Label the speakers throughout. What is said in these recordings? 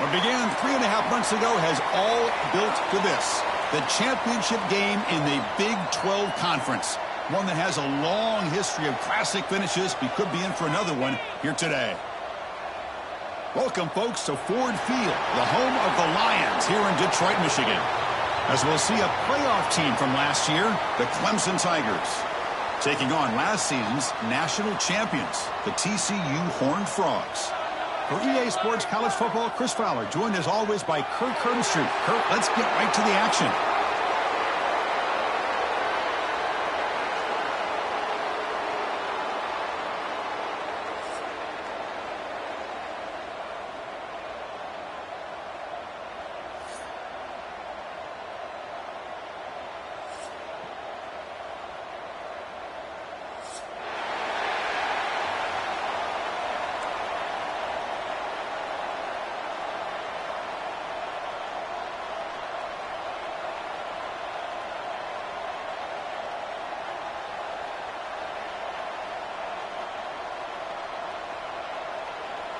Speaker 1: What began 3.5 months ago has all built to this. The championship game in the Big 12 Conference. One that has a long history of classic finishes. We could be in for another one here today. Welcome, folks, to Ford Field, the home of the Lions here in Detroit, Michigan. As we'll see a playoff team from last year, the Clemson Tigers, taking on last season's national champions, the TCU Horned Frogs. For EA Sports College Football, Chris Fowler, joined as always by Kirk Herbstreit. Kirk, let's get right to the action.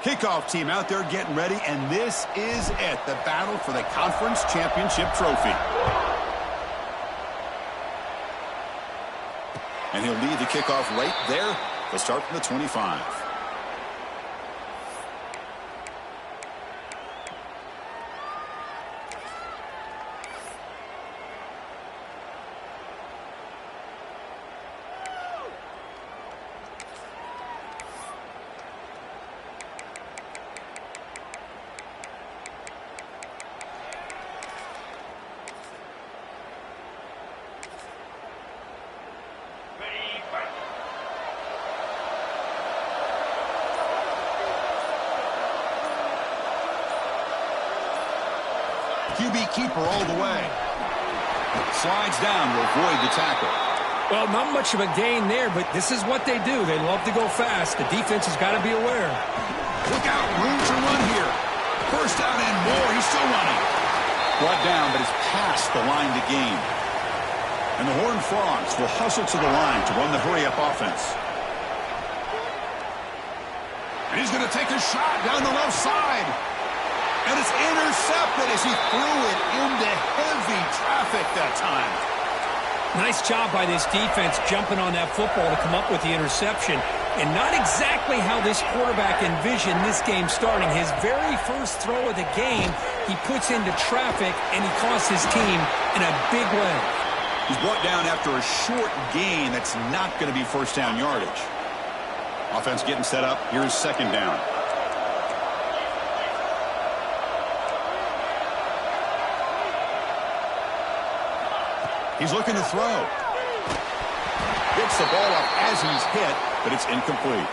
Speaker 1: Kickoff team out there getting ready, and this is it, the battle for the conference championship trophy. And he'll lead the kickoff right there. They'll start from the 25. QB keeper all the way. Slides down to avoid the tackle.
Speaker 2: Well, not much of a gain there, but this is what they do. They love to go fast. The defense has got to be aware.
Speaker 1: Look out, room to run here. First down and more. He's still running. Brought down, but it's past the line to gain. And the Horned Frogs will hustle to the line to run the hurry-up offense. And he's going to take a shot down the left side. And it's intercepted as he threw it into heavy traffic that time.
Speaker 2: Nice job by this defense jumping on that football to come up with the interception. And not exactly how this quarterback envisioned this game starting. His very first throw of the game, he puts into traffic, and he costs his team in a big way.
Speaker 1: He's brought down after a short gain that's not going to be first down yardage. Offense getting set up. Here's second down. He's looking to throw. Gets the ball up as he's hit, but it's incomplete.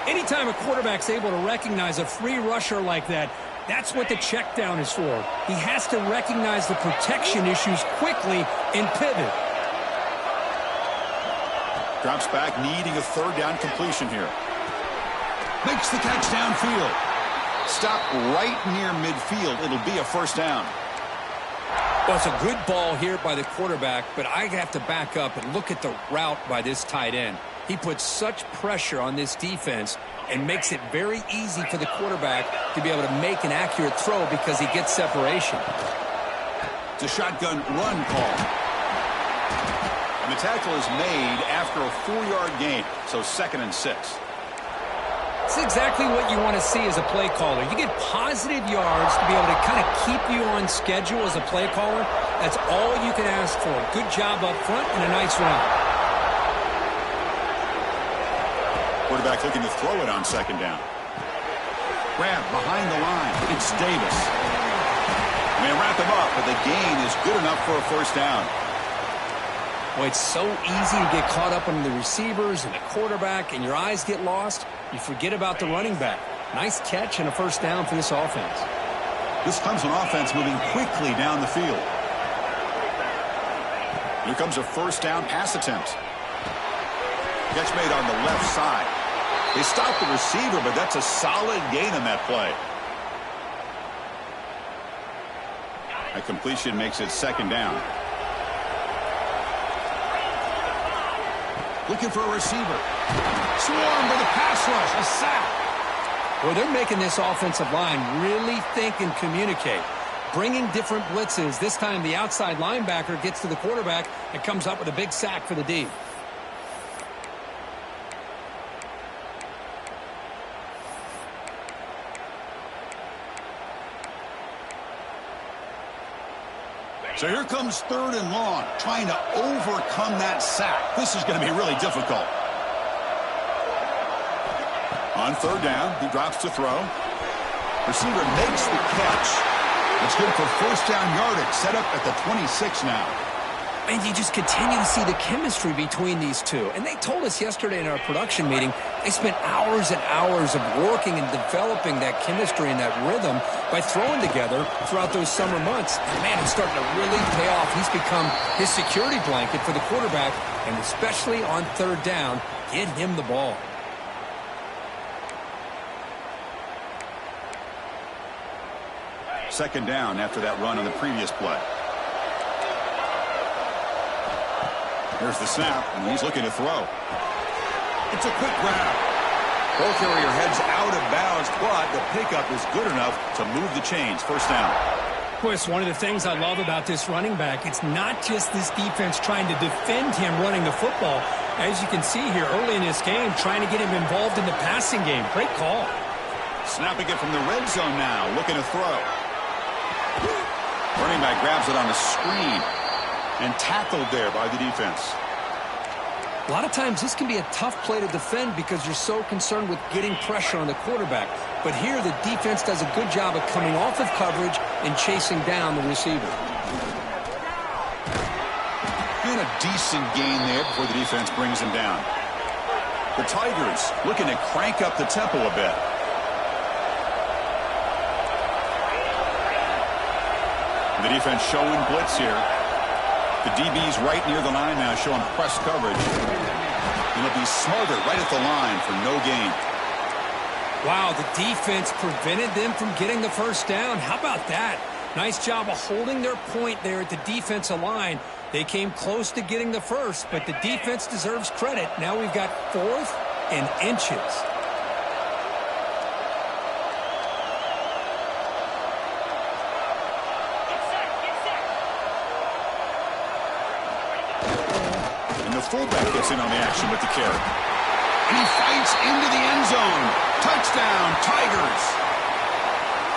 Speaker 2: Anytime a quarterback's able to recognize a free rusher like that, that's what the check down is for. He has to recognize the protection issues quickly and pivot.
Speaker 1: Drops back, needing a third down completion here. Makes the catch downfield. Stop right near midfield. It'll be a first down.
Speaker 2: Well, it's a good ball here by the quarterback, but I have to back up and look at the route by this tight end. He puts such pressure on this defense and makes it very easy for the quarterback to be able to make an accurate throw because he gets separation.
Speaker 1: It's a shotgun run call. And the tackle is made after a 4-yard gain, so 2nd and 6.
Speaker 2: It's exactly what you want to see as a play caller. You get positive yards to be able to kind of keep you on schedule as a play caller. That's all you can ask for. Good job up front and a nice run.
Speaker 1: Quarterback looking to throw it on second down. Grab behind the line. It's Davis. They wrap him up, but the gain is good enough for a first down.
Speaker 2: Well, it's so easy to get caught up on the receivers and the quarterback, and your eyes get lost. You forget about the running back. Nice catch and a first down for this offense.
Speaker 1: This Clemson offense moving quickly down the field. Here comes a first down pass attempt. Catch made on the left side. They stopped the receiver, but that's a solid gain on that play. A completion makes it second down. Looking for a receiver. Swarmed by the pass rush. A sack.
Speaker 2: Well, they're making this offensive line really think and communicate. Bringing different blitzes. This time the outside linebacker gets to the quarterback and comes up with a big sack for the D.
Speaker 1: So here comes 3rd and long, trying to overcome that sack. This is going to be really difficult. On 3rd down, he drops to throw. Receiver makes the catch. It's good for 1st down yardage, set up at the 26 now.
Speaker 2: And you just continue to see the chemistry between these two. And they told us yesterday in our production meeting, they spent hours and hours of working and developing that chemistry and that rhythm by throwing together throughout those summer months. And, man, it's starting to really pay off. He's become his security blanket for the quarterback, and especially on 3rd down, get him the ball.
Speaker 1: Second down after that run on the previous play. Here's the snap, and he's looking to throw. It's a quick grab. Ball carrier heads out of bounds, but the pickup is good enough to move the chains. 1st down.
Speaker 3: Boy, it's one of the things I love about this running back. It's not just this defense trying to defend him running the football. As you can see here early in this game, trying to get him involved in the passing game. Great call.
Speaker 1: Snapping it from the red zone now, looking to throw. Running back grabs it on the screen and tackled there by the defense.
Speaker 2: A lot of times this can be a tough play to defend because you're so concerned with getting pressure on the quarterback. But here the defense does a good job of coming off of coverage and chasing down the receiver.
Speaker 1: And a decent gain there before the defense brings him down. The Tigers looking to crank up the tempo a bit. The defense showing blitz here. The DB's right near the line now showing press coverage. And it'll be smothered right at the line for no gain.
Speaker 2: Wow, the defense prevented them from getting the 1st down. How about that? Nice job of holding their point there at the defensive line. They came close to getting the 1st, but the defense deserves credit. Now we've got 4th and inches.
Speaker 1: Fullback gets in on the action with the carry. And he fights into the end zone. Touchdown, Tigers.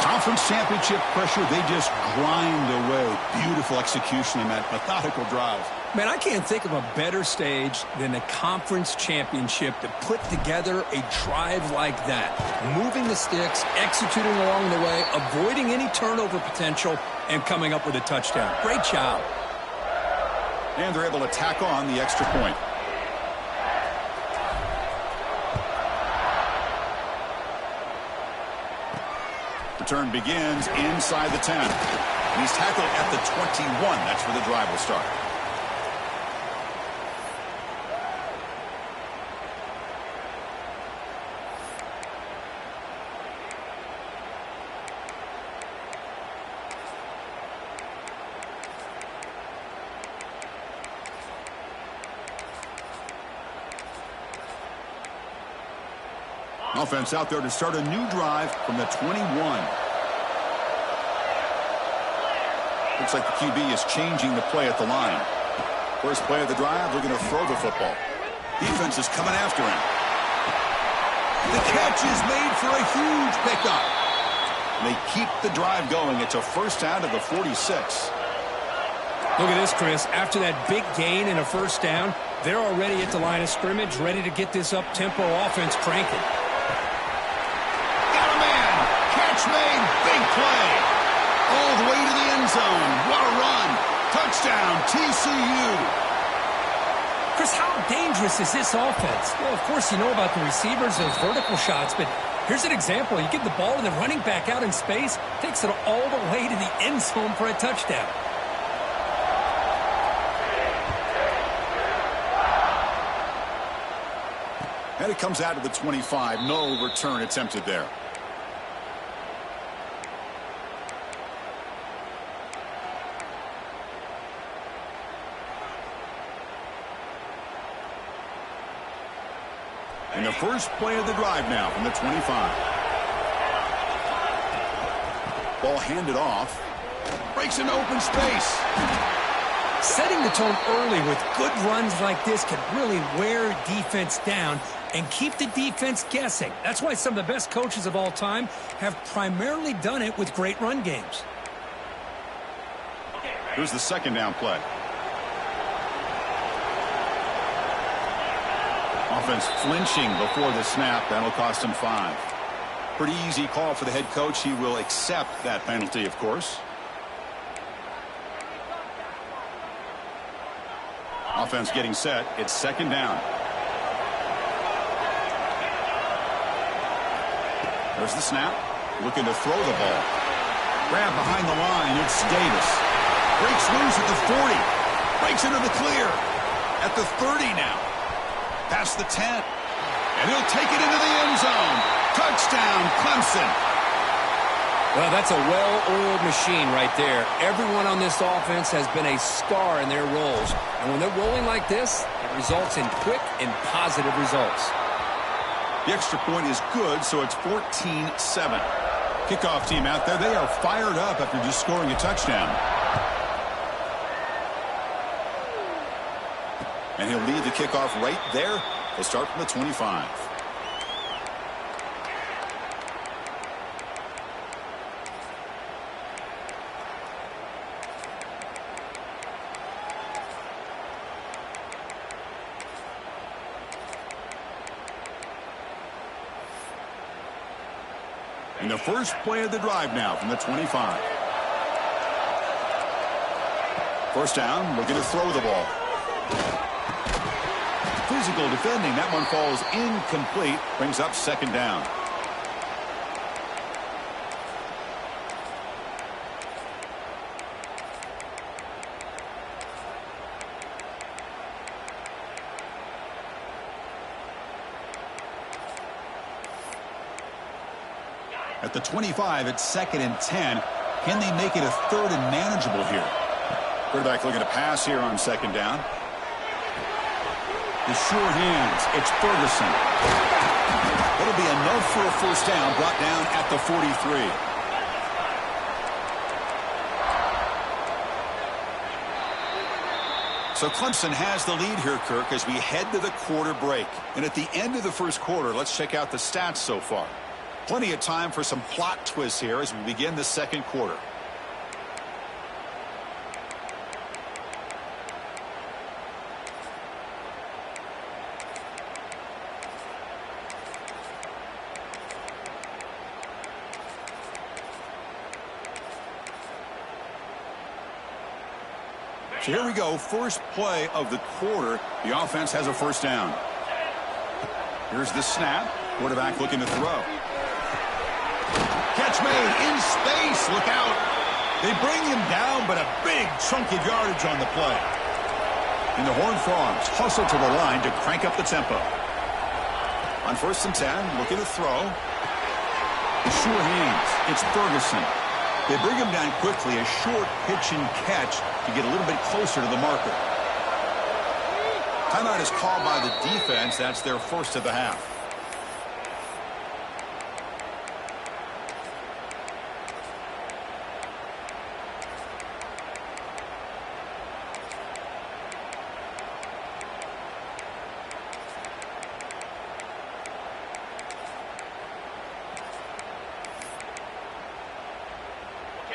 Speaker 1: Conference championship pressure, they just grind away. Beautiful execution on that methodical drive.
Speaker 2: Man, I can't think of a better stage than a conference championship to put together a drive like that. Moving the sticks, executing along the way, avoiding any turnover potential, and coming up with a touchdown. Great job.
Speaker 1: And they're able to tack on the extra point. Return begins inside the 10. And he's tackled at the 21. That's where the drive will start. Offense out there to start a new drive from the 21. Looks like the QB is changing the play at the line. First play of the drive, they're going to throw the football. Defense is coming after him. The catch is made for a huge pickup. They keep the drive going. It's a 1st down to the 46.
Speaker 3: Look at this, Chris. After that big gain and a 1st down, they're already at the line of scrimmage, ready to get this up-tempo offense cranking.
Speaker 1: Made, big play. All the way to the end zone. What a run. Touchdown, TCU.
Speaker 3: Chris, how dangerous is this offense? Well, of course, you know about the receivers, those vertical shots, but here's an example. You give the ball to the running back out in space, takes it all the way to the end zone for a touchdown.
Speaker 1: And it comes out of the 25. No return attempted there. And the first play of the drive now from the 25. Ball handed off. Breaks into open space.
Speaker 3: Setting the tone early with good runs like this can really wear defense down and keep the defense guessing. That's why some of the best coaches of all time have primarily done it with great run games.
Speaker 1: Here's the second down play. Offense flinching before the snap. That'll cost him 5. Pretty easy call for the head coach. He will accept that penalty, of course. Offense getting set. It's second down. There's the snap. Looking to throw the ball. Grab behind the line. It's Davis. Breaks loose at the 40. Breaks into the clear. At the 30 now. Past the 10. And he'll take it into the end zone. Touchdown, Clemson.
Speaker 2: Well, that's a well-oiled machine right there. Everyone on this offense has been a star in their roles. And when they're rolling like this, it results in quick and positive results.
Speaker 1: The extra point is good, so it's 14-7. Kickoff team out there, they are fired up after just scoring a touchdown. And he'll lead the kickoff right there. They'll start from the 25. And the first play of the drive now from the 25. First down, looking to throw the ball. Physical defending. That one falls incomplete. Brings up second down. At the 25, it's second and 10. Can they make it a third and manageable here? Quarterback looking to pass here on second down. The sure hands. It's Ferguson. That'll be enough for a first down, brought down at the 43. So Clemson has the lead here, Kirk, as we head to the quarter break. And at the end of the first quarter, let's check out the stats so far. Plenty of time for some plot twists here as we begin the second quarter. So here we go, first play of the quarter. The offense has a first down. Here's the snap. Quarterback looking to throw. Catch made in space. Look out. They bring him down, but a big chunk of yardage on the play. And the Horned Frogs hustle to the line to crank up the tempo. On first and 10, looking to throw. Sure hands. It's Ferguson. They bring him down quickly, a short pitch and catch to get a little bit closer to the marker. Timeout is called by the defense. That's their first of the half.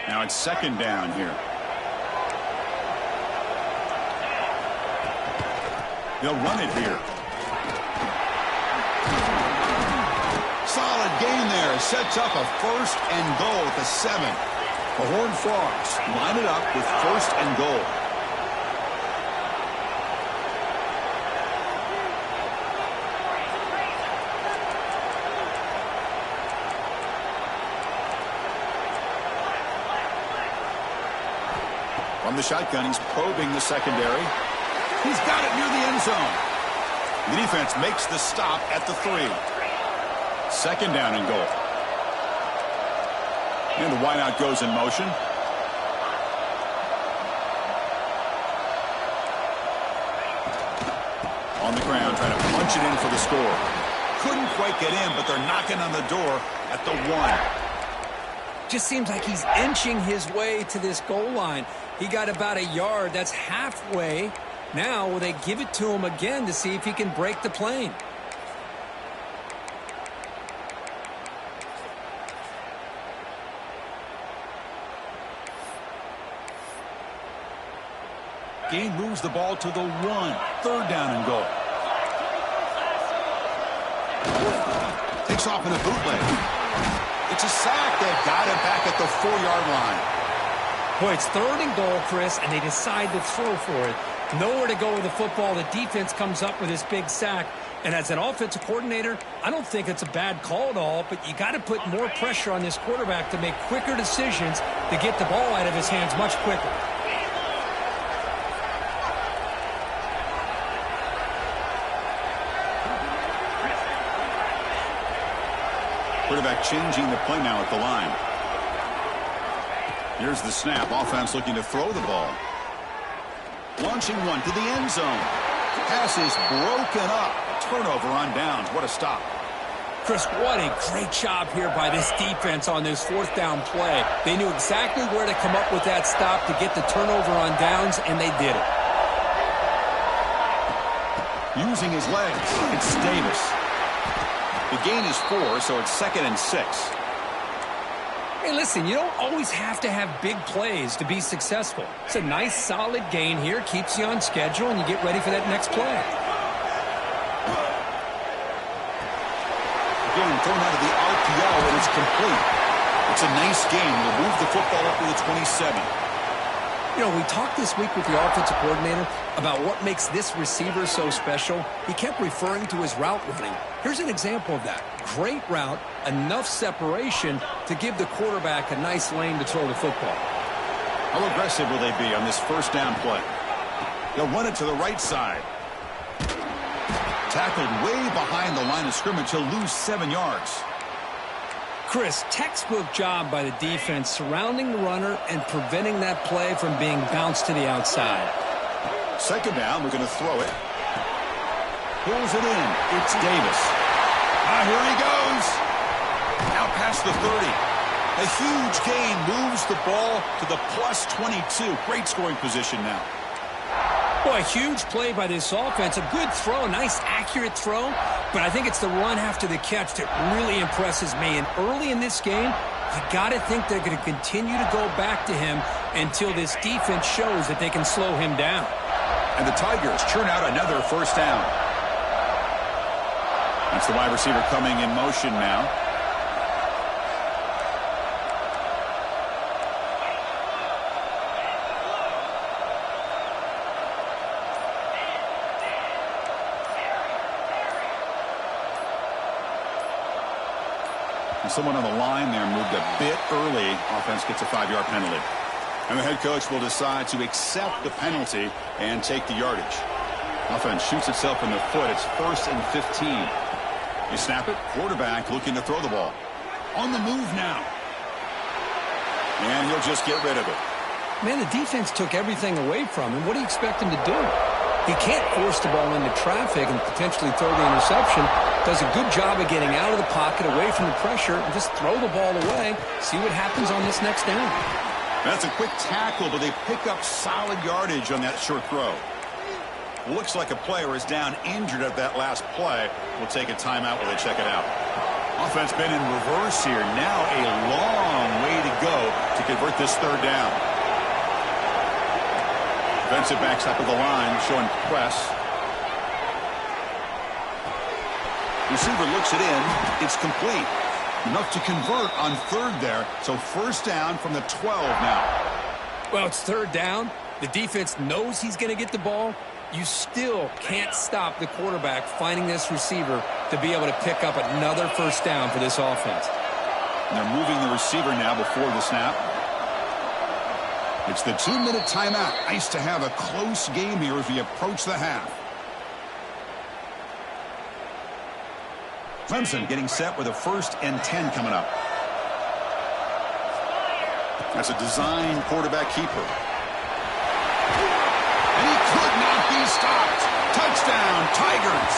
Speaker 1: Now it's second down here. They'll run it here. Solid gain there. Sets up a first and goal at the 7. The Horned Frogs line it up with first and goal. From the shotgun, he's probing the secondary. He's got it near the end zone. The defense makes the stop at the 3. Second down and goal. And the wideout goes in motion. On the ground, trying to punch it in for the score. Couldn't quite get in, but they're knocking on the door at the 1.
Speaker 2: Just seems like he's inching his way to this goal line. He got about a yard. That's halfway. Now, will they give it to him again to see if he can break the plane?
Speaker 1: Gain moves the ball to the 1. 3rd down and goal. Takes off in a bootleg. It's a sack. They got it back at the 4-yard line.
Speaker 3: Boy, it's 3rd and goal, Chris, and they decide to throw for it. Nowhere to go with the football. The defense comes up with this big sack. And as an offensive coordinator, I don't think it's a bad call at all, but you got to put more pressure on this quarterback to make quicker decisions to get the ball out of his hands much quicker.
Speaker 1: Quarterback changing the play now at the line. Here's the snap. Offense looking to throw the ball. Launching one to the end zone. Pass is broken up. Turnover on downs. What a stop.
Speaker 2: Chris, what a great job here by this defense on this 4th down play. They knew exactly where to come up with that stop to get the turnover on downs, and they did it.
Speaker 1: Using his legs. It's Davis. The gain is 4, so it's 2nd and 6.
Speaker 2: Hey, listen, you don't always have to have big plays to be successful. It's a nice, solid gain here. Keeps you on schedule, and you get ready for that next play.
Speaker 1: Again, thrown out of the RPO, and it's complete. It's a nice game. They'll move the football up to the 27.
Speaker 2: You know, we talked this week with the offensive coordinator about what makes this receiver so special. He kept referring to his route running. Here's an example of that. Great route, enough separation to give the quarterback a nice lane to throw the football.
Speaker 1: How aggressive will they be on this 1st down play? They'll run it to the right side. Tackled way behind the line of scrimmage. He'll lose 7 yards.
Speaker 2: Chris, textbook job by the defense surrounding the runner and preventing that play from being bounced to the outside.
Speaker 1: 2nd down, we're going to throw it. Pulls it in. It's Davis. Here he goes. Now past the 30. A huge gain moves the ball to the plus 22. Great scoring position now.
Speaker 2: Boy, a huge play by this offense. A good throw, a nice accurate throw. But I think it's the run after the catch that really impresses me. And early in this game, you got to think they're going to continue to go back to him until this defense shows that they can slow him down.
Speaker 1: And the Tigers churn out another 1st down. That's the wide receiver coming in motion now. Someone on the line there moved a bit early. Offense gets a 5-yard penalty. And the head coach will decide to accept the penalty and take the yardage. Offense shoots itself in the foot. It's 1st and 15. You snap it. Quarterback looking to throw the ball. On the move now. And he'll just get rid of it.
Speaker 2: Man, the defense took everything away from him. What do you expect him to do? He can't force the ball into traffic and potentially throw the interception. Does a good job of getting out of the pocket, away from the pressure, and just throw the ball away. See what happens on this next down.
Speaker 1: That's a quick tackle, but they pick up solid yardage on that short throw. Looks like a player is down injured at that last play. We'll take a timeout while they check it out. Offense been in reverse here. Now a long way to go to convert this 3rd down. Defensive backs up of the line showing press. Receiver looks it in. It's complete. Enough to convert on 3rd there. So 1st down from the 12 now.
Speaker 2: Well, it's 3rd down. The defense knows he's going to get the ball. You still can't stop the quarterback finding this receiver to be able to pick up another 1st down for this offense.
Speaker 1: And they're moving the receiver now before the snap. It's the 2-minute timeout. Nice to have a close game here as we approach the half. Clemson getting set with a 1st and 10 coming up. That's a design quarterback keeper. And he could not be stopped. Touchdown, Tigers.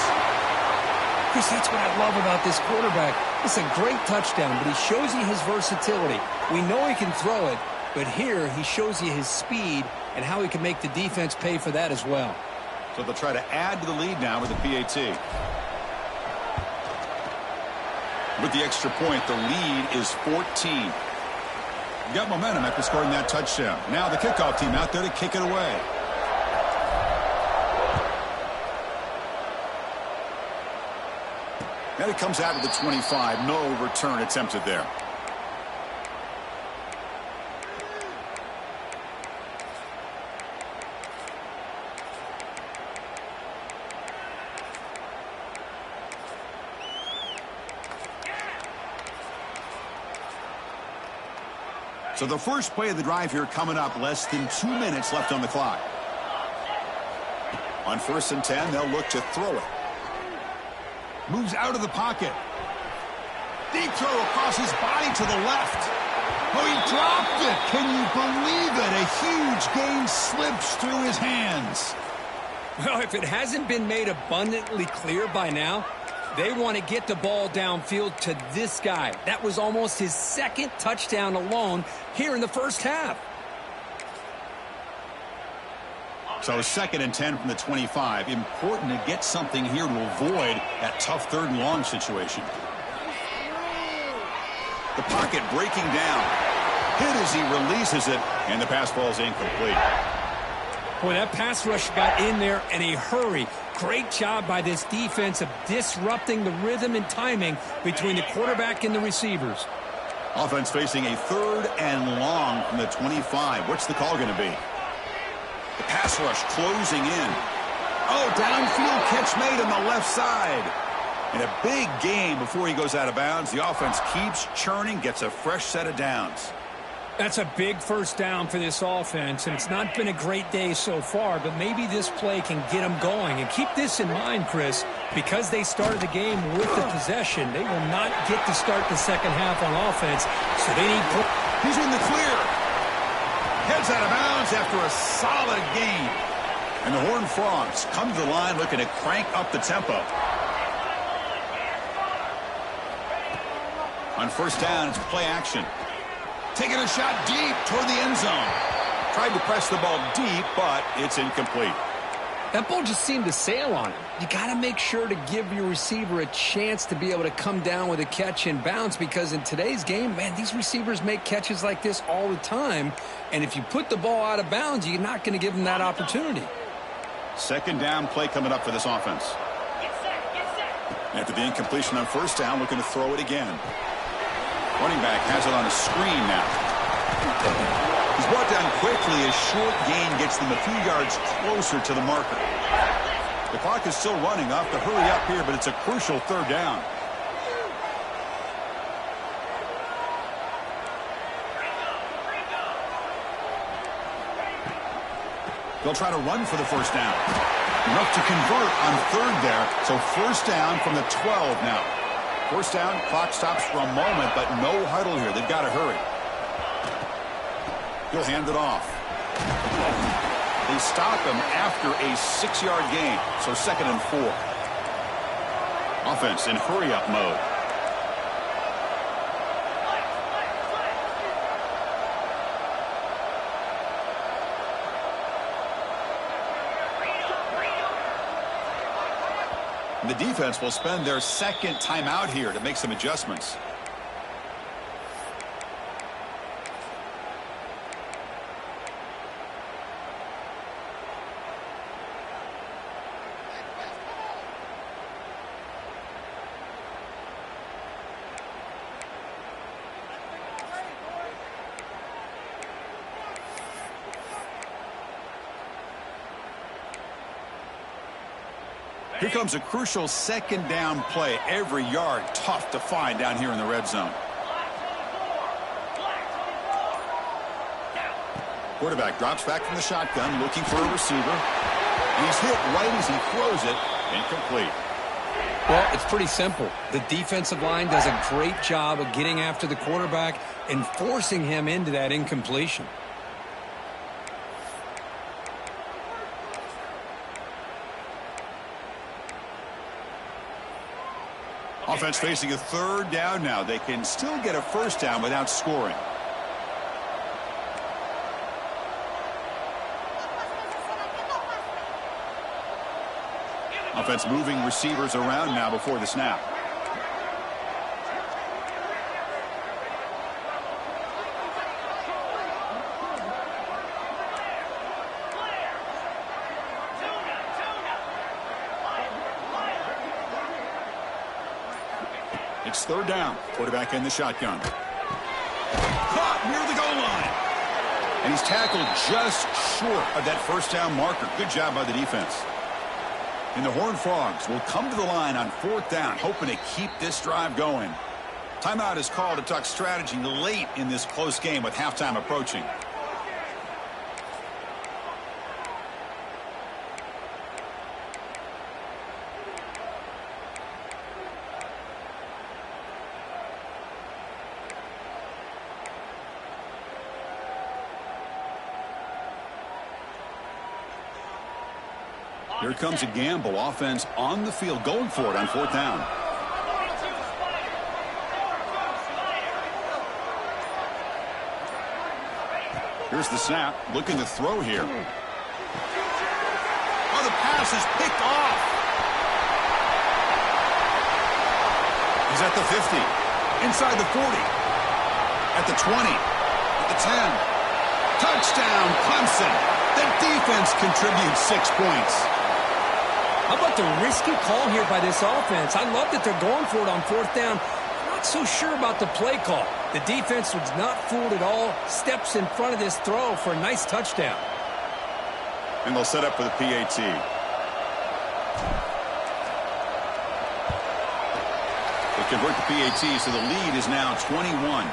Speaker 2: Chris, that's what I love about this quarterback. It's a great touchdown, but he shows you his versatility. We know he can throw it, but here he shows you his speed and how he can make the defense pay for that as well.
Speaker 1: So they'll try to add to the lead now with the PAT. With the extra point, the lead is 14. Got momentum after scoring that touchdown. Now the kickoff team out there to kick it away. And it comes out to the 25. No return attempted there. So the first play of the drive here coming up, less than 2 minutes left on the clock. On 1st and 10, they'll look to throw it. Moves out of the pocket. Deep throw across his body to the left. Oh, he dropped it. Can you believe it? A huge gain slips through his hands.
Speaker 2: Well, if it hasn't been made abundantly clear by now, they want to get the ball downfield to this guy. That was almost his second touchdown alone here in the first half.
Speaker 1: So 2nd and 10 from the 25. Important to get something here to avoid that tough 3rd and long situation. The pocket breaking down. Hit as he releases it, and the pass ball is incomplete.
Speaker 2: Boy, that pass rush got in there in a hurry. Great job by this defense of disrupting the rhythm and timing between the quarterback and the receivers.
Speaker 1: Offense facing a 3rd and long from the 25. What's the call going to be? The pass rush closing in. Oh, downfield catch made on the left side. And a big gain before he goes out of bounds. The offense keeps churning, gets a fresh set of downs.
Speaker 3: That's a big first down for this offense, and it's not been a great day so far, but maybe this play can get them going. And keep this in mind, Chris, because they started the game with the possession, they will not get to start the second half on offense, so they need...
Speaker 1: He's in the clear. Heads out of bounds after a solid gain. And the Horned Frogs come to the line looking to crank up the tempo. On 1st down, it's play action. Taking a shot deep toward the end zone. Tried to press the ball deep, but it's incomplete.
Speaker 2: That ball just seemed to sail on him. You got to make sure to give your receiver a chance to be able to come down with a catch and bounce, because in today's game, man, these receivers make catches like this all the time. And if you put the ball out of bounds, you're not going to give them that opportunity.
Speaker 1: 2nd down play coming up for this offense. After the incompletion on 1st down, looking to throw it again. Running back has it on a screen now. He's brought down quickly as short gain gets them a few yards closer to the marker. The clock is still running. Off to hurry up here, but it's a crucial 3rd down. They'll try to run for the 1st down. Enough to convert on 3rd there. So 1st down from the 12 now. 1st down, clock stops for a moment, but no huddle here. They've got to hurry. He'll hand it off. They stop him after a 6-yard gain, so 2nd and 4. Offense in hurry-up mode. The defense will spend their 2nd timeout here to make some adjustments. Here comes a crucial 2nd down play. Every yard tough to find down here in the red zone. Quarterback drops back from the shotgun, looking for a receiver. And he's hit right as he throws it. Incomplete.
Speaker 2: Well, it's pretty simple. The defensive line does a great job of getting after the quarterback and forcing him into that incompletion.
Speaker 1: Offense facing a third down now. They can still get a first down without scoring. Offense moving receivers around now before the snap. It's third down. Quarterback in the shotgun. Caught near the goal line. And he's tackled just short of that first down marker. Good job by the defense. And the Horned Frogs will come to the line on fourth down, hoping to keep this drive going. Timeout is called to talk strategy late in this close game with halftime approaching. Here comes a gamble. Offense on the field, going for it on fourth down. Here's the snap. Looking to throw here. Oh, the pass is picked off. He's at the 50. Inside the 40. At the 20. At the 10. Touchdown, Clemson. The defense contributes 6 points.
Speaker 3: How about the risky call here by this offense? I love that they're going for it on fourth down. I'm not so sure about the play call. The defense was not fooled at all. Steps in front of this throw for a nice touchdown.
Speaker 1: And they'll set up for the PAT. They convert the PAT, so the lead is now 21.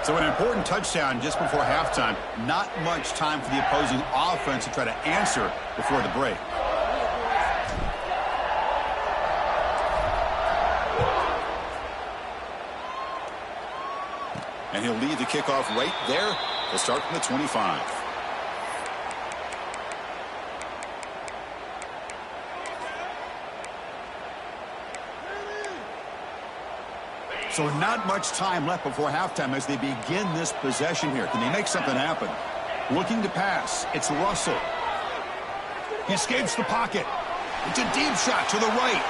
Speaker 1: So an important touchdown just before halftime. Not much time for the opposing offense to try to answer before the break. And he'll lead the kickoff right there. They'll start from the 25. So not much time left before halftime as they begin this possession here. Can they make something happen? Looking to pass. It's Russell. He escapes the pocket. It's a deep shot to the right.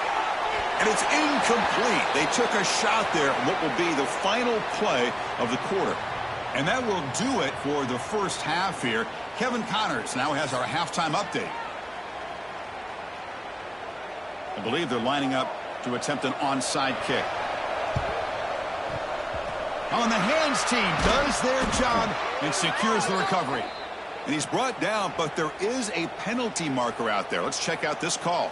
Speaker 1: And it's incomplete. They took a shot there on what will be the final play of the quarter. And that will do it for the first half here. Kevin Connors now has our halftime update. I believe they're lining up to attempt an onside kick. On the hands team does their job and secures the recovery. And he's brought down, but there is a penalty marker out there. Let's check out this call.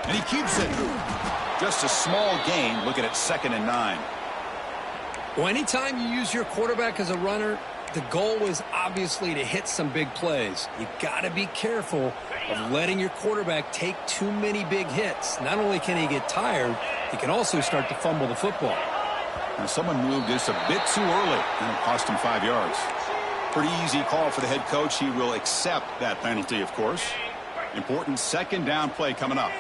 Speaker 1: And he keeps it. Just a small gain. Looking at 2nd and 9.
Speaker 3: Well, anytime you use your quarterback as a runner, the goal is obviously to hit some big plays. You got to be careful of letting your quarterback take too many big hits. Not only can he get tired, he can also start to fumble the football.
Speaker 1: Now someone moved this a bit too early, and it cost him 5 yards. Pretty easy call for the head coach. He will accept that penalty, of course. Important 2nd down play coming up.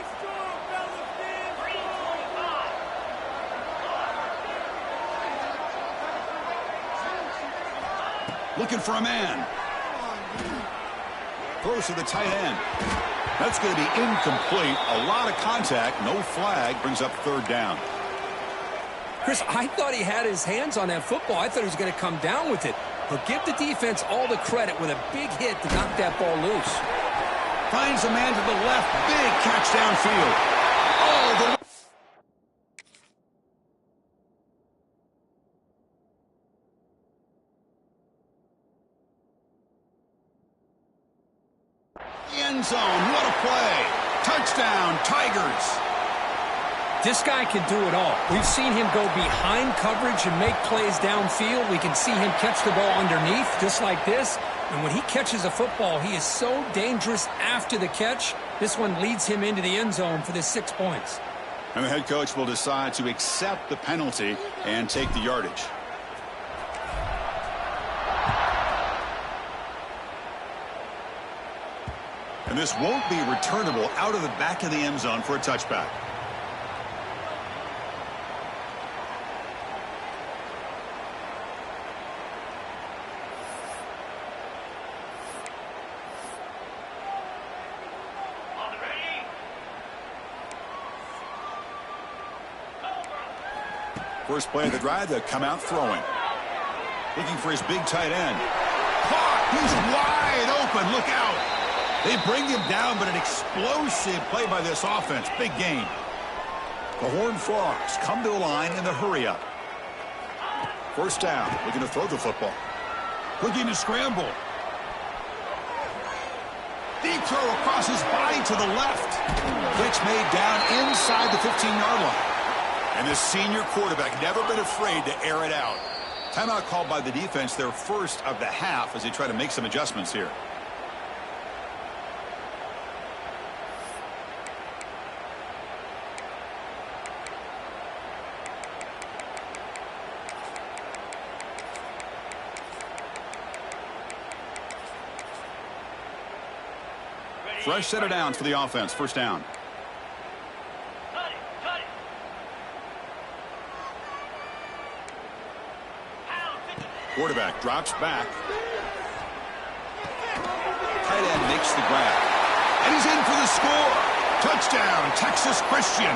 Speaker 1: Looking for a man. Throws to the tight end. That's going to be incomplete. A lot of contact. No flag. Brings up 3rd down.
Speaker 3: Chris, I thought he had his hands on that football. I thought he was going to come down with it. But give the defense all the credit with a big hit to knock that ball loose.
Speaker 1: Finds a man to the left. Big catch downfield. Oh, the end zone. What a play. Touchdown, Tigers.
Speaker 3: This guy can do it all. We've seen him go behind coverage and make plays downfield. We can see him catch the ball underneath just like this. And when he catches a football, he is so dangerous after the catch. This one leads him into the end zone for the 6 points.
Speaker 1: And the head coach will decide to accept the penalty and take the yardage. And this won't be returnable out of the back of the end zone for a touchback. First play of the drive, they'll come out throwing. Looking for his big tight end. Caught! He's wide open. Look out! They bring him down, but an explosive play by this offense. Big gain. The Horned Frogs come to the line in the hurry-up. First down. Looking to throw the football. Looking to scramble. Deep throw across his body to the left. Pitch made down inside the 15-yard line. And this senior quarterback never been afraid to air it out. Timeout called by the defense, their first of the half, as they try to make some adjustments here. Fresh set of downs for the offense. First down. Quarterback drops back. Tight end makes the grab. And he's in for the score. Touchdown, Texas Christian.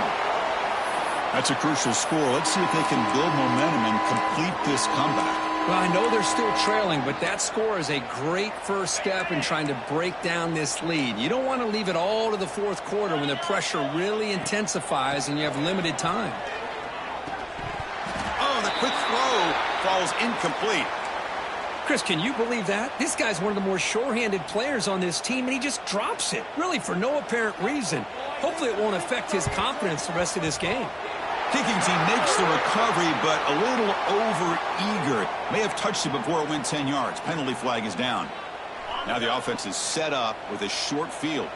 Speaker 1: That's a crucial score. Let's see if they can build momentum and complete this comeback.
Speaker 2: Well, I know they're still trailing, but that score is a great first step in trying to break down this lead. You don't want to leave it all to the fourth quarter when the pressure really intensifies and you have limited time.
Speaker 1: Oh, the quick throw falls incomplete.
Speaker 2: Chris, can you believe that? This guy's one of the more sure-handed players on this team, and he just drops it, really for no apparent reason. Hopefully it won't affect his confidence the rest of this game.
Speaker 1: Kicking team makes the recovery, but a little over-eager. May have touched it before it went 10 yards. Penalty flag is down. Now the offense is set up with a short field.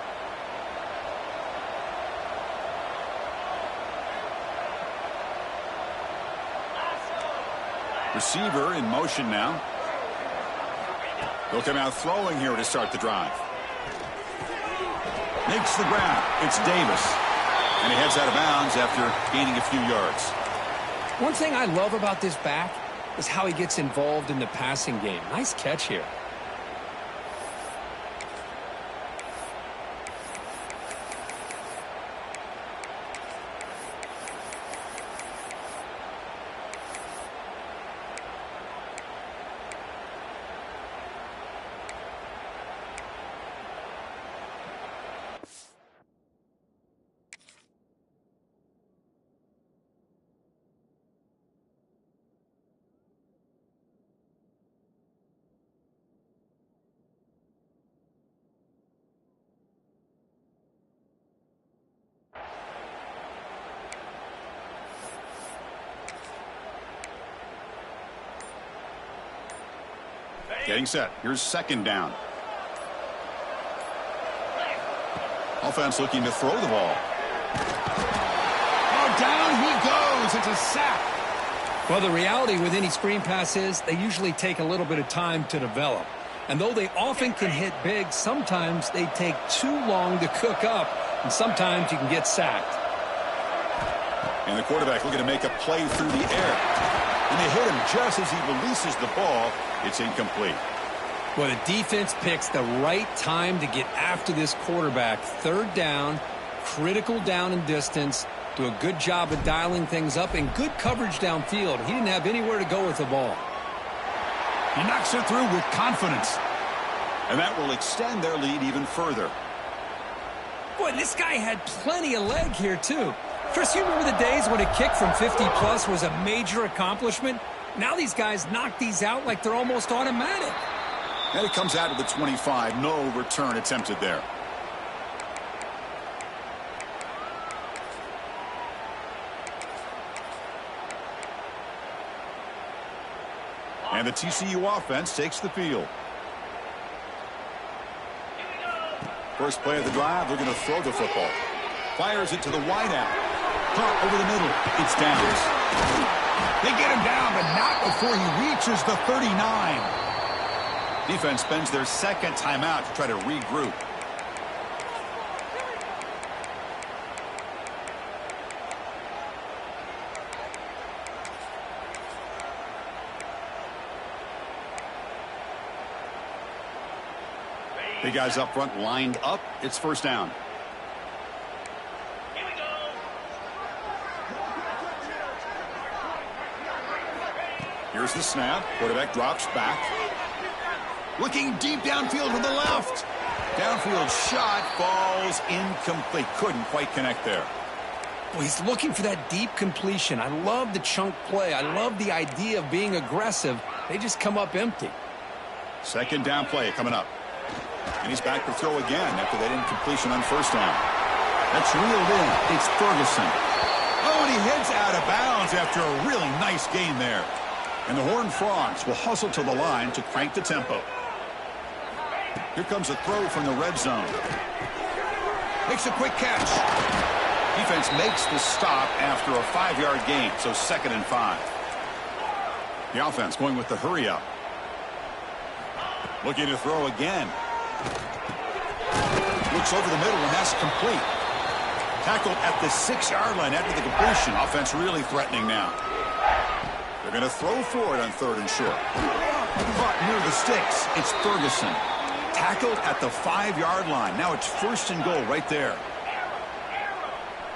Speaker 1: Receiver in motion now. He'll come out throwing here to start the drive. Makes the grab. It's Davis. And he heads out of bounds after gaining a few yards.
Speaker 2: One thing I love about this back is how he gets involved in the passing game. Nice catch here.
Speaker 1: Getting set. Here's second down. Offense looking to throw the ball. Oh, down he goes. It's a sack.
Speaker 2: Well, the reality with any screen pass is they usually take a little bit of time to develop. And though they often can hit big, sometimes they take too long to cook up, and sometimes you can get sacked.
Speaker 1: And the quarterback looking to make a play through the air. And they hit him just as he releases the ball. It's incomplete.
Speaker 2: Well, the defense picks the right time to get after this quarterback. Third down, critical down and distance. Do a good job of dialing things up and good coverage downfield. He didn't have anywhere to go with the ball.
Speaker 1: He knocks it through with confidence. And that will extend their lead even further.
Speaker 2: Boy, this guy had plenty of leg here, too. Chris, you remember the days when a kick from 50-plus was a major accomplishment? Now these guys knock these out like they're almost automatic.
Speaker 1: And it comes out to the 25. No return attempted there. And the TCU offense takes the field. First play of the drive, they're going to throw the football. Fires it to the wideout. Caught over the middle. It's downs. They get him down, but not before he reaches the 39. Defense spends their second timeout to try to regroup. The guys up front lined up. It's first down.
Speaker 4: Here we go.
Speaker 1: Here's the snap. Quarterback drops back. Looking deep downfield to the left. Downfield shot falls incomplete. Couldn't quite connect there.
Speaker 2: Well, he's looking for that deep completion. I love the chunk play. I love the idea of being aggressive. They just come up empty.
Speaker 1: Second down play coming up. And he's back to throw again after that incompletion on first down. That's reeled in. It's Ferguson. Oh, and he heads out of bounds after a really nice gain there. And the Horned Frogs will hustle to the line to crank the tempo. Here comes a throw from the red zone. Makes a quick catch. Defense makes the stop after a 5-yard gain, so 2nd and 5. The offense going with the hurry up. Looking to throw again. Looks over the middle, and that's complete. Tackled at the 6-yard line after the completion. Offense really threatening now. They're going to throw for it on 3rd and short. Caught near the sticks. It's Ferguson. Tackled at the 5-yard line. Now it's 1st and goal right there.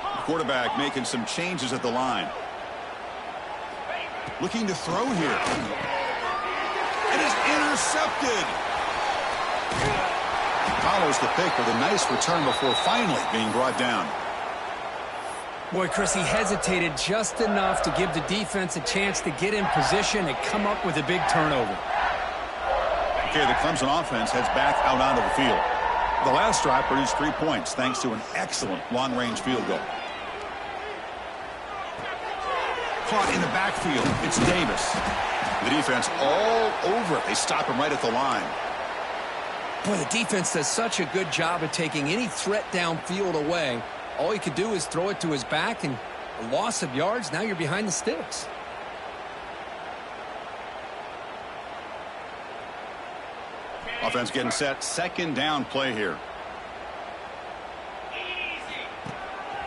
Speaker 1: The quarterback making some changes at the line. Looking to throw here. And it's intercepted. Follows the pick with a nice return before finally being brought down.
Speaker 3: Boy, Chris, he hesitated just enough to give the defense a chance to get in position and come up with a big turnover.
Speaker 1: Okay, the Clemson offense heads back out onto the field. The last drive produced 3 points thanks to an excellent long-range field goal. Caught in the backfield. It's Davis. The defense all over it. They stop him right at the line.
Speaker 2: Boy, the defense does such a good job of taking any threat downfield away. All he could do is throw it to his back, and a loss of yards, now you're behind the sticks.
Speaker 1: Offense getting set. 2nd down play here.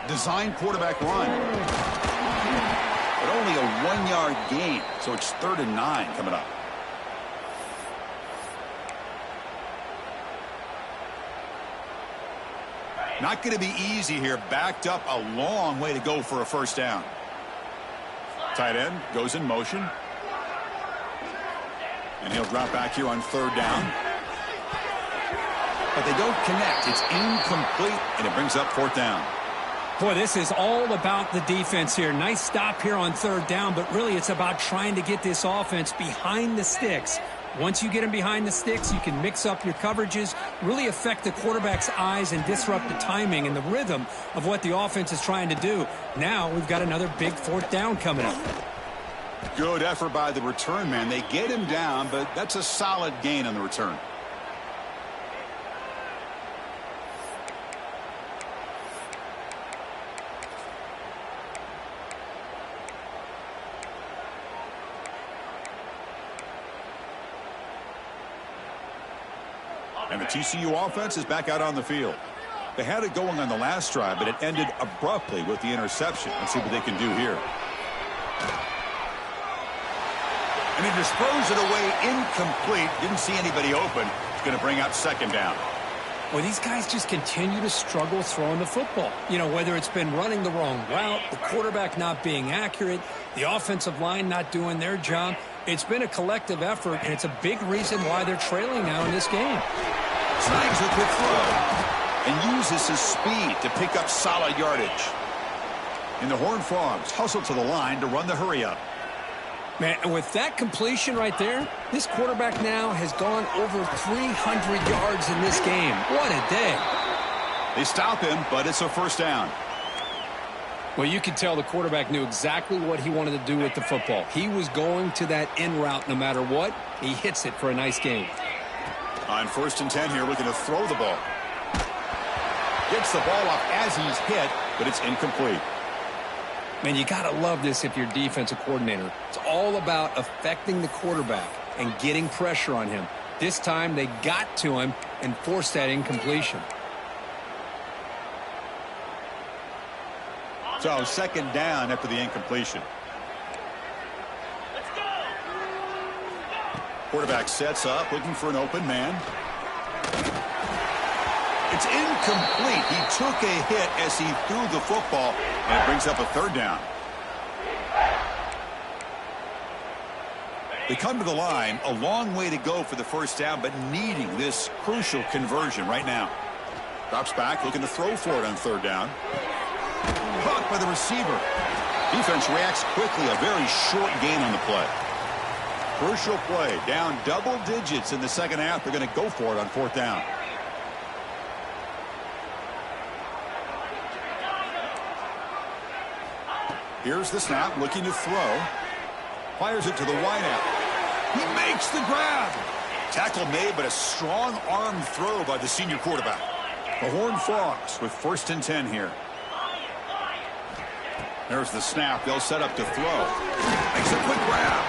Speaker 1: Design quarterback run. But only a 1-yard gain, so it's 3rd and 9 coming up. Not going to be easy here. Backed up a long way to go for a first down. Tight end goes in motion. And he'll drop back here on 3rd down. But they don't connect. It's incomplete, and it brings up 4th down.
Speaker 3: Boy, this is all about the defense here. Nice stop here on 3rd down, but really it's about trying to get this offense behind the sticks. Once you get them behind the sticks, you can mix up your coverages, really affect the quarterback's eyes and disrupt the timing and the rhythm of what the offense is trying to do. Now we've got another big 4th down coming up.
Speaker 1: Good effort by the return man. They get him down, but that's a solid gain on the return. And the TCU offense is back out on the field. They had it going on the last drive, but it ended abruptly with the interception. Let's see what they can do here. And he just throws it away incomplete. Didn't see anybody open. It's going to bring out 2nd down.
Speaker 3: Well, these guys just continue to struggle throwing the football. You know, whether it's been running the wrong route, the quarterback not being accurate, the offensive line not doing their job. It's been a collective effort, and it's a big reason why they're trailing now in this game.
Speaker 1: Snags a quick throw and uses his speed to pick up solid yardage. And the Horned Frogs hustle to the line to run the hurry up.
Speaker 2: Man, and with that completion right there, this quarterback now has gone over 300 yards in this game. What a day.
Speaker 1: They stop him, but it's a first down.
Speaker 2: Well, you could tell the quarterback knew exactly what he wanted to do with the football. He was going to that in route no matter what. He hits it for a nice gain.
Speaker 1: On 1st and 10 here, looking to throw the ball. Gets the ball up as he's hit, but it's incomplete.
Speaker 2: Man, you got to love this if you're defensive coordinator. It's all about affecting the quarterback and getting pressure on him. This time they got to him and forced that incompletion.
Speaker 1: So second down after the incompletion. Quarterback sets up, looking for an open man. It's incomplete. He took a hit as he threw the football, and it brings up a third down. They come to the line, a long way to go for the first down, but needing this crucial conversion right now. Drops back, looking to throw for it on third down. Caught by the receiver. Defense reacts quickly, a very short gain on the play. Crucial play, down double digits in the second half. They're going to go for it on fourth down. Here's the snap, looking to throw. Fires it to the wideout. He makes the grab. Tackle made, but a strong arm throw by the senior quarterback. The Horned Frogs with 1st and 10 here. There's the snap. They'll set up to throw. Makes a quick grab.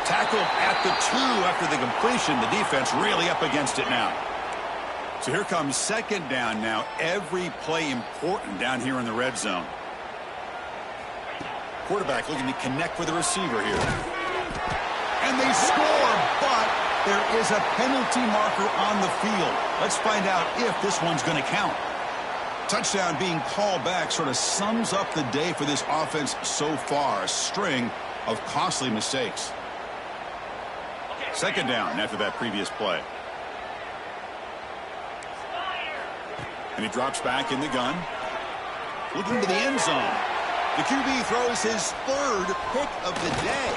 Speaker 1: Tackled at the 2 after the completion. The defense really up against it now. So here comes second down now. Every play important down here in the red zone. Quarterback looking to connect with the receiver here. And they score, but there is a penalty marker on the field. Let's find out if this one's going to count. Touchdown being called back sort of sums up the day for this offense so far. A string of costly mistakes. Second down after that previous play. And he drops back in the gun. Looking to the end zone. The QB throws his 3rd pick of the day.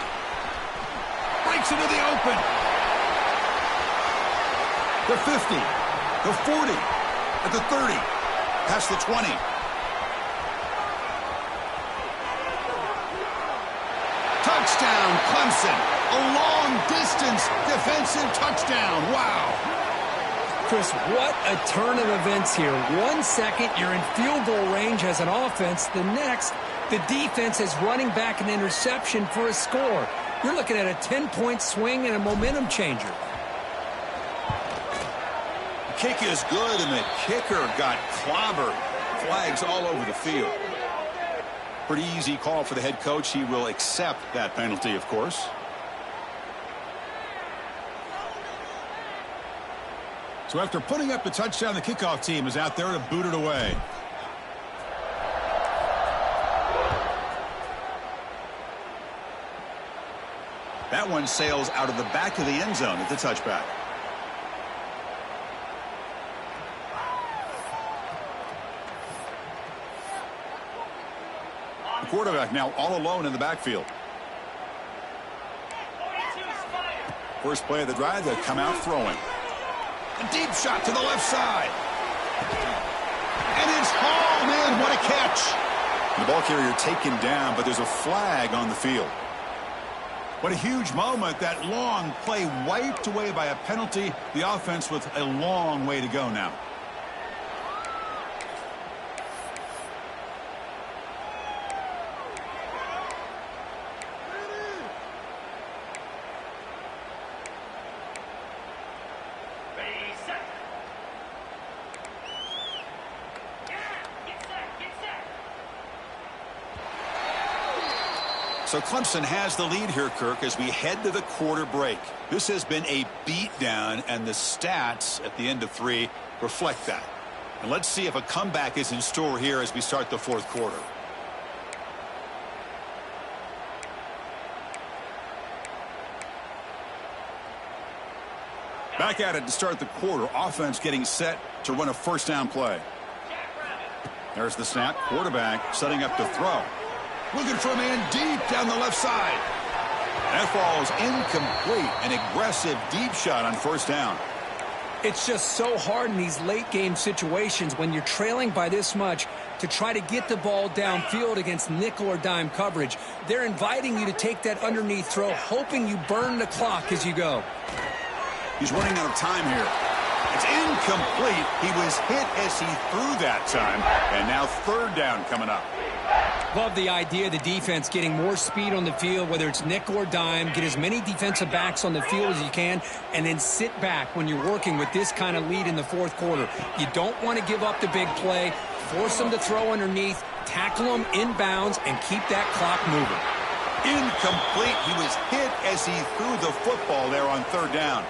Speaker 1: Breaks into the open. The 50. The 40. At the 30. Past the 20. Touchdown, Clemson. A long-distance defensive touchdown. Wow.
Speaker 3: Chris, what a turn of events here. 1 second, you're in field goal range as an offense. The next, the defense is running back an interception for a score. You're looking at a 10-point swing and a momentum changer.
Speaker 1: The kick is good, and the kicker got clobbered. Flags all over the field. Pretty easy call for the head coach. He will accept that penalty, of course. So after putting up the touchdown, the kickoff team is out there to boot it away. That one sails out of the back of the end zone at the touchback. The quarterback now all alone in the backfield. First play of the drive, they come out throwing. A deep shot to the left side. And it's hauled in. What a catch. The ball carrier taken down, but there's a flag on the field. What a huge moment. That long play wiped away by a penalty. The offense with a long way to go now. So Clemson has the lead here, Kirk, as we head to the quarter break. This has been a beatdown, and the stats at the end of 3 reflect that. And let's see if a comeback is in store here as we start the 4th quarter. Back at it to start the quarter. Offense getting set to run a first down play. There's the snap. Quarterback setting up to throw. Looking for a man deep down the left side. That falls incomplete. An aggressive deep shot on first down.
Speaker 3: It's just so hard in these late-game situations when you're trailing by this much to try to get the ball downfield against nickel or dime coverage. They're inviting you to take that underneath throw, hoping you burn the clock as you go.
Speaker 1: He's running out of time here. It's incomplete. He was hit as he threw that time. And now third down coming up.
Speaker 2: Love the idea of the defense getting more speed on the field, whether it's nickel or dime. Get as many defensive backs on the field as you can, and then sit back when you're working with this kind of lead in the fourth quarter. You don't want to give up the big play. Force them to throw underneath, tackle them inbounds, and keep that clock moving.
Speaker 1: Incomplete. He was hit as he threw the football there on third down.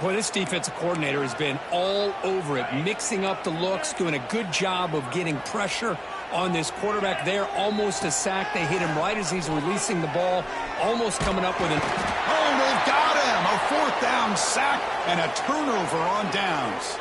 Speaker 2: Boy, this defensive coordinator has been all over it, mixing up the looks, doing a good job of getting pressure on this quarterback there. Almost a sack. They hit him right as he's releasing the ball, almost coming up with an...
Speaker 1: Oh, they've got him! A fourth down sack and a turnover on downs.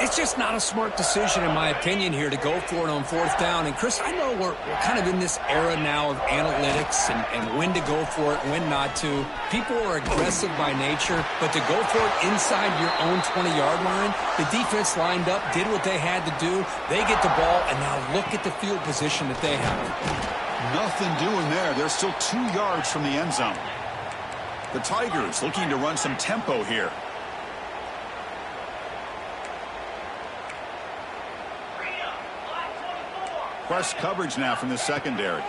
Speaker 2: It's just not a smart decision, in my opinion, here to go for it on fourth down. And, Chris, I know we're kind of in this era now of analytics and when to go for it, when not to. People are aggressive by nature, but to go for it inside your own 20-yard line, the defense lined up, did what they had to do. They get the ball, and now look at the field position that they have.
Speaker 1: Nothing doing there. They're still 2 yards from the end zone. The Tigers looking to run some tempo here. Press coverage now from the secondary. And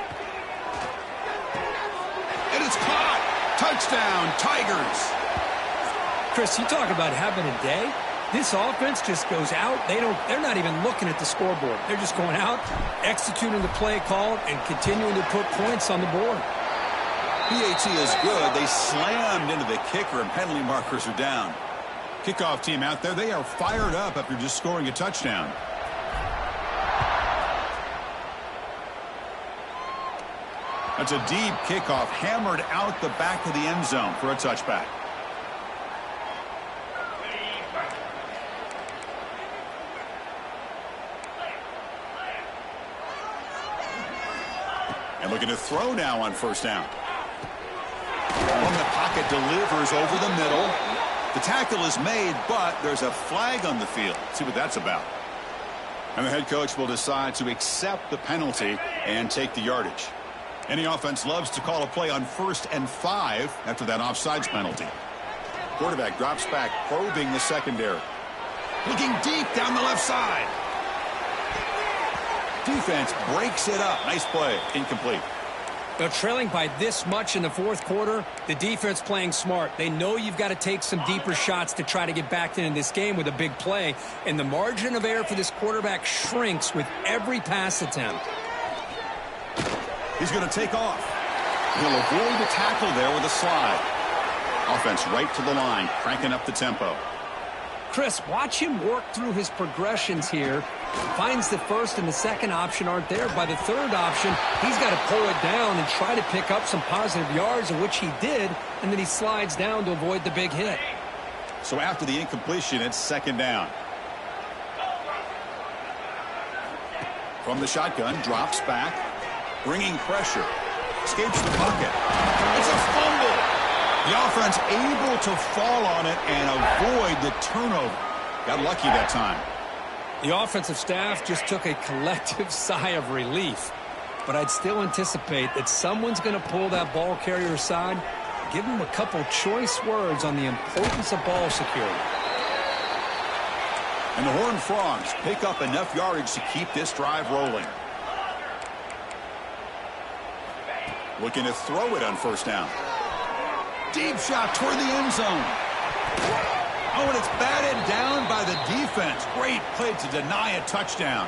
Speaker 1: it's caught. Touchdown, Tigers.
Speaker 2: Chris, you talk about having a day. This offense just goes out. They're not even looking at the scoreboard. They're just going out, executing the play called, and continuing to put points on the board.
Speaker 1: PAT is good. They slammed into the kicker, and penalty markers are down. Kickoff team out there. They are fired up after just scoring a touchdown. That's a deep kickoff, hammered out the back of the end zone for a touchback. And looking to throw now on first down. From the pocket, delivers over the middle. The tackle is made, but there's a flag on the field. Let's see what that's about. And the head coach will decide to accept the penalty and take the yardage. Any offense loves to call a play on 1st and 5 after that offsides penalty. Quarterback drops back, probing the secondary. Looking deep down the left side. Defense breaks it up. Nice play. Incomplete.
Speaker 2: They're trailing by this much in the fourth quarter. The defense playing smart. They know you've got to take some deeper shots to try to get back into this game with a big play. And the margin of error for this quarterback shrinks with every pass attempt.
Speaker 1: He's going to take off. He'll avoid the tackle there with a slide. Offense right to the line, cranking up the tempo.
Speaker 2: Chris, watch him work through his progressions here. Finds the first and the second option aren't there. By the third option, he's got to pull it down and try to pick up some positive yards, of which he did, and then he slides down to avoid the big hit.
Speaker 1: So after the incompletion, it's second down. From the shotgun, drops back. Bringing pressure. Escapes the pocket. It's a fumble. The offense able to fall on it and avoid the turnover. Got lucky that time.
Speaker 2: The offensive staff just took a collective sigh of relief. But I'd still anticipate that someone's going to pull that ball carrier aside, give him a couple choice words on the importance of ball security.
Speaker 1: And the Horned Frogs pick up enough yardage to keep this drive rolling. Looking to throw it on first down. Deep shot toward the end zone. Oh, and it's batted down by the defense. Great play to deny a touchdown.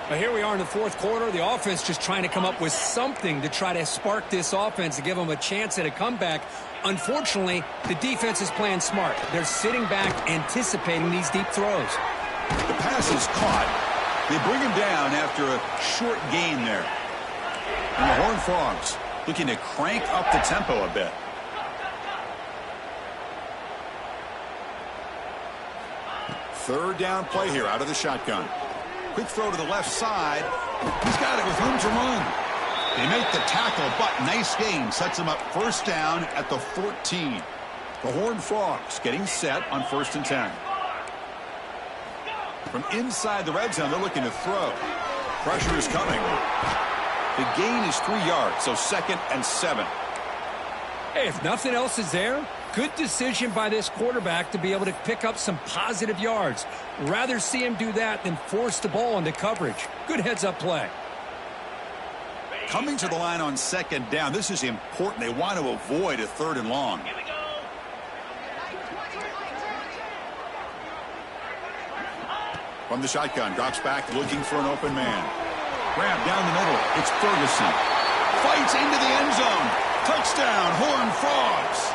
Speaker 2: But here we are in the fourth quarter. The offense just trying to come up with something to try to spark this offense to give them a chance at a comeback. Unfortunately, the defense is playing smart. They're sitting back, anticipating these deep throws.
Speaker 1: The pass is caught. They bring him down after a short gain there. And the Horned Frogs looking to crank up the tempo a bit. Third down play here out of the shotgun. Quick throw to the left side. He's got it with room to run. They make the tackle, but nice gain. Sets him up first down at the 14. The Horned Frogs getting set on 1st and 10. From inside the red zone, they're looking to throw. Pressure is coming. The gain is 3 yards, so 2nd and 7.
Speaker 2: Hey, if nothing else is there, good decision by this quarterback to be able to pick up some positive yards. Rather see him do that than force the ball into coverage. Good heads-up play.
Speaker 1: Coming to the line on second down, this is important. They want to avoid a 3rd and long. From the shotgun, drops back looking for an open man. Grab down the middle. It's Ferguson. Fights into the end zone. Touchdown, Horned Frogs.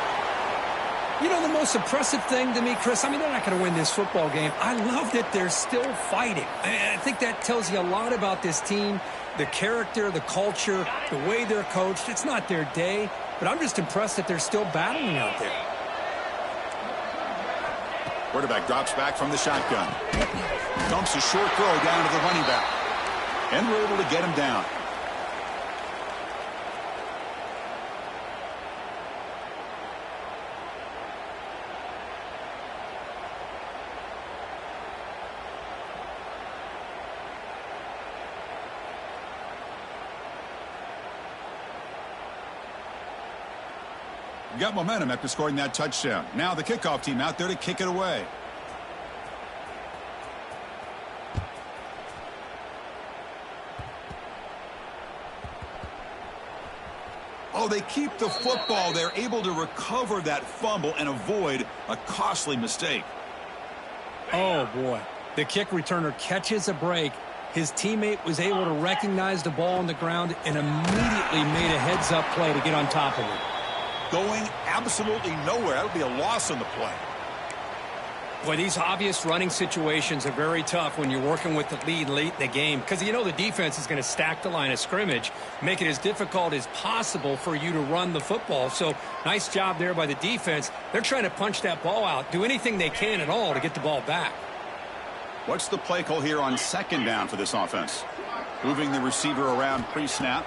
Speaker 3: You know, the most impressive thing to me, Chris, I mean, they're not going to win this football game. I love that they're still fighting. I think that tells you a lot about this team, the character, the culture, the way they're coached. It's not their day, but I'm just impressed that they're still battling out there.
Speaker 1: Quarterback drops back from the shotgun. Dumps a short throw down to the running back. And we're able to get him down. Got momentum after scoring that touchdown. Now the kickoff team out there to kick it away. Oh, they keep the football. They're able to recover that fumble and avoid a costly mistake.
Speaker 3: Oh, boy. The kick returner catches a break. His teammate was able to recognize the ball on the ground and immediately made a heads-up play to get on top of it.
Speaker 1: Going absolutely nowhere. That'll be a loss on the play.
Speaker 3: Boy, these obvious running situations are very tough when you're working with the lead late in the game because you know the defense is going to stack the line of scrimmage, make it as difficult as possible for you to run the football. So nice job there by the defense. They're trying to punch that ball out, do anything they can at all to get the ball back.
Speaker 1: What's the play call here on second down for this offense? Moving the receiver around pre-snap.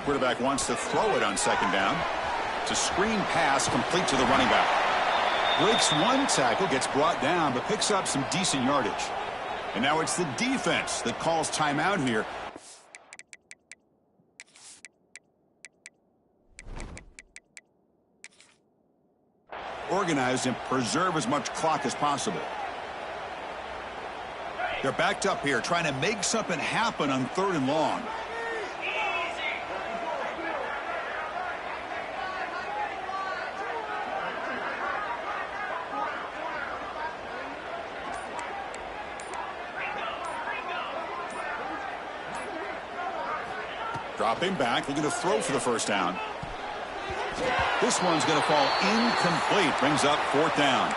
Speaker 1: Quarterback wants to throw it on second down. It's a screen pass complete to the running back. Breaks one tackle, gets brought down, but picks up some decent yardage. And now it's the defense that calls timeout here. Organize and preserve as much clock as possible. They're backed up here, trying to make something happen on 3rd and long. Dropping back, looking to throw for the first down. This one's going to fall incomplete. Brings up 4th down.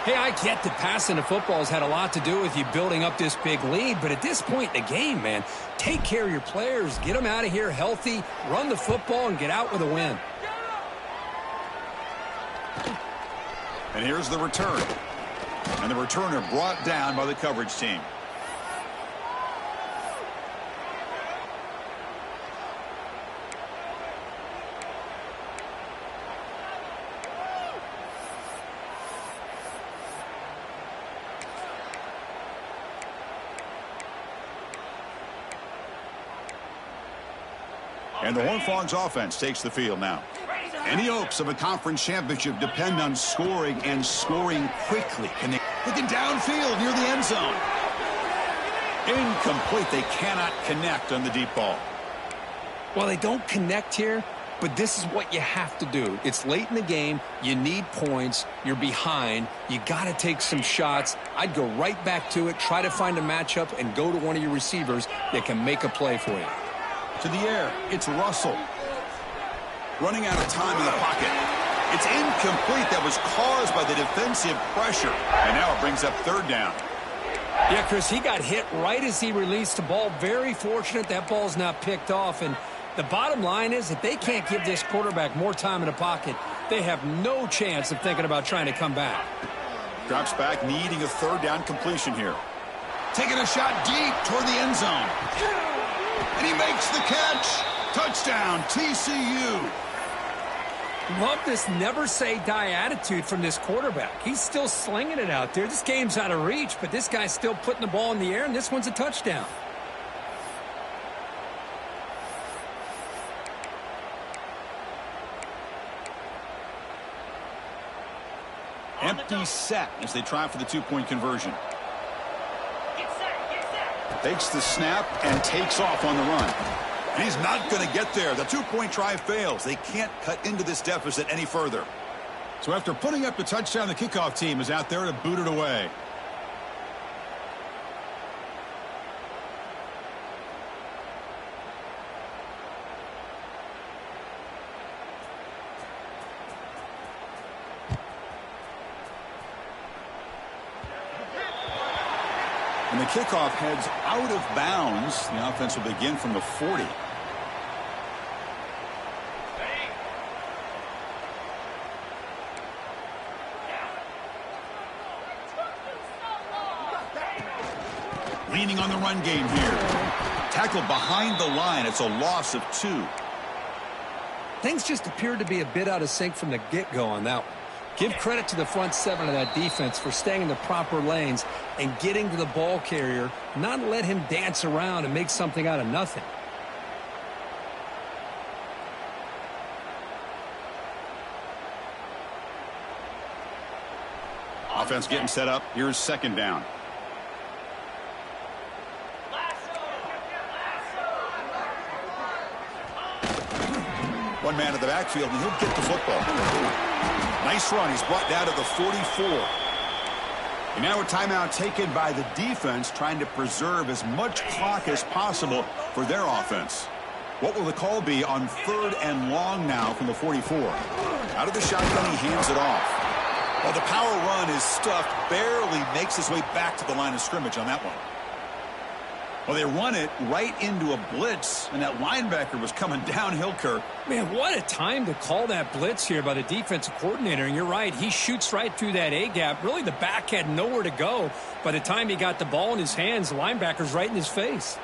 Speaker 3: Hey, I get that passing the football has had a lot to do with you building up this big lead, but at this point in the game, man, take care of your players, get them out of here healthy, run the football, and get out with a win.
Speaker 1: And here's the return. And the returner brought down by the coverage team. And the Horned Frogs offense takes the field now. Any hopes of a conference championship depend on scoring and scoring quickly. And they looking downfield near the end zone. Incomplete. They cannot connect on the deep ball.
Speaker 3: Well, they don't connect here, but this is what you have to do. It's late in the game. You need points. You're behind. You got to take some shots. I'd go right back to it, try to find a matchup, and go to one of your receivers that can make a play for you.
Speaker 1: To the air, it's Russell. Running out of time in the pocket. It's incomplete. That was caused by the defensive pressure. And now it brings up 3rd down.
Speaker 3: Yeah, Chris, he got hit right as he released the ball. Very fortunate that ball's not picked off. And the bottom line is that they can't give this quarterback more time in the pocket. They have no chance of thinking about trying to come back.
Speaker 1: Drops back, needing a 3rd down completion here. Taking a shot deep toward the end zone. And he makes the catch. Touchdown, TCU.
Speaker 3: Love this never-say-die attitude from this quarterback. He's still slinging it out there. This game's out of reach, but this guy's still putting the ball in the air, and this one's a touchdown.
Speaker 1: Empty set as they try for the 2-point conversion. Takes the snap and takes off on the run. And he's not going to get there. The two-point try fails. They can't cut into this deficit any further. So after putting up the touchdown, the kickoff team is out there to boot it away. And the kickoff heads out of bounds. The offense will begin from the 40. Leaning on the run game here. Tackled behind the line. It's a loss of 2.
Speaker 2: Things just appeared to be a bit out of sync from the get-go on that one. Give credit to the front 7 of that defense for staying in the proper lanes and getting to the ball carrier, not let him dance around and make something out of nothing.
Speaker 1: Offense getting set up. Here's second down. One man in the backfield, and he'll get the football. Nice run. He's brought down to the 44. And now a timeout taken by the defense, trying to preserve as much clock as possible for their offense. What will the call be on 3rd and long now from the 44? Out of the shotgun, he hands it off. Well, the power run is stuffed, barely makes his way back to the line of scrimmage on that one. Well, they run it right into a blitz, and that linebacker was coming downhill, Kirk.
Speaker 2: Man, what a time to call that blitz here by the defensive coordinator. And you're right, he shoots right through that A-gap. Really, the back had nowhere to go. By the time he got the ball in his hands, the linebacker's right in his face.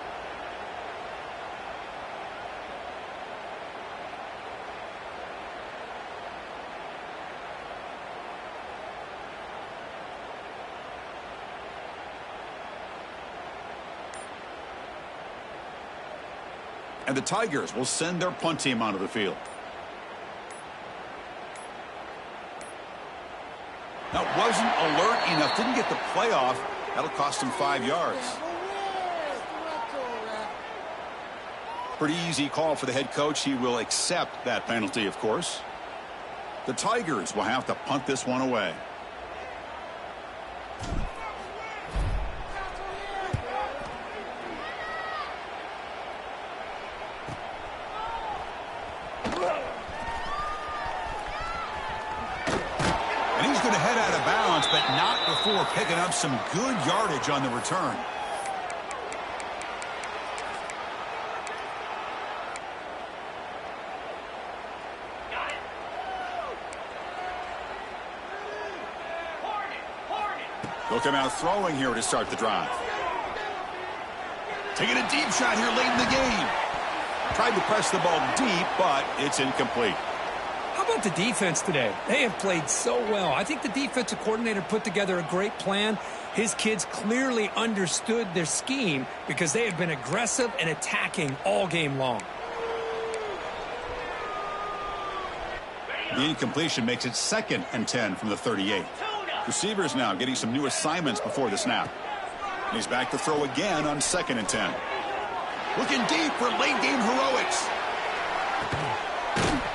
Speaker 1: And the Tigers will send their punt team onto the field. Now, wasn't alert enough. Didn't get the play off. That'll cost him 5 yards. Pretty easy call for the head coach. He will accept that penalty, of course. The Tigers will have to punt this one away. But not before picking up some good yardage on the return. They'll come out throwing here to start the drive. Taking a deep shot here late in the game. Tried to press the ball deep, but it's incomplete.
Speaker 2: How about the defense today? They have played so well. I think the defensive coordinator put together a great plan. His kids clearly understood their scheme because they have been aggressive and attacking all game long.
Speaker 1: The incompletion makes it 2nd and 10 from the 38. Receivers now getting some new assignments before the snap. And he's back to throw again on 2nd and 10. Looking deep for late game heroics.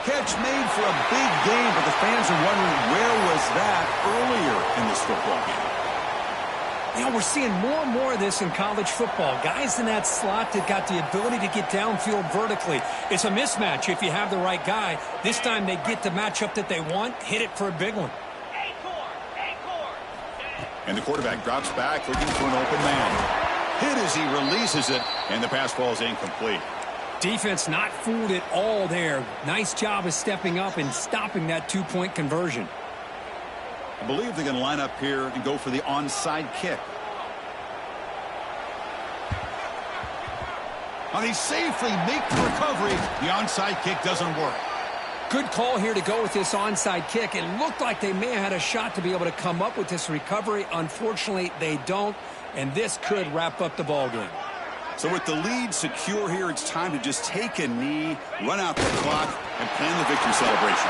Speaker 1: Catch made for a big game, but the fans are wondering where was that earlier in this football game.
Speaker 2: You know, we're seeing more and more of this in college football. Guys in that slot that got the ability to get downfield vertically. It's a mismatch if you have the right guy. This time they get the matchup that they want, hit it for a big one.
Speaker 1: And the quarterback drops back looking for an open man. Hit as he releases it, and the pass ball is incomplete.
Speaker 2: Defense not fooled at all there. Nice job of stepping up and stopping that 2-point conversion.
Speaker 1: I believe they're going to line up here and go for the onside kick. Now they safely make the recovery. The onside kick doesn't work.
Speaker 2: Good call here to go with this onside kick. It looked like they may have had a shot to be able to come up with this recovery. Unfortunately, they don't, and this could wrap up the ball game.
Speaker 1: So with the lead secure here, it's time to just take a knee, run out the clock, and plan the victory celebration.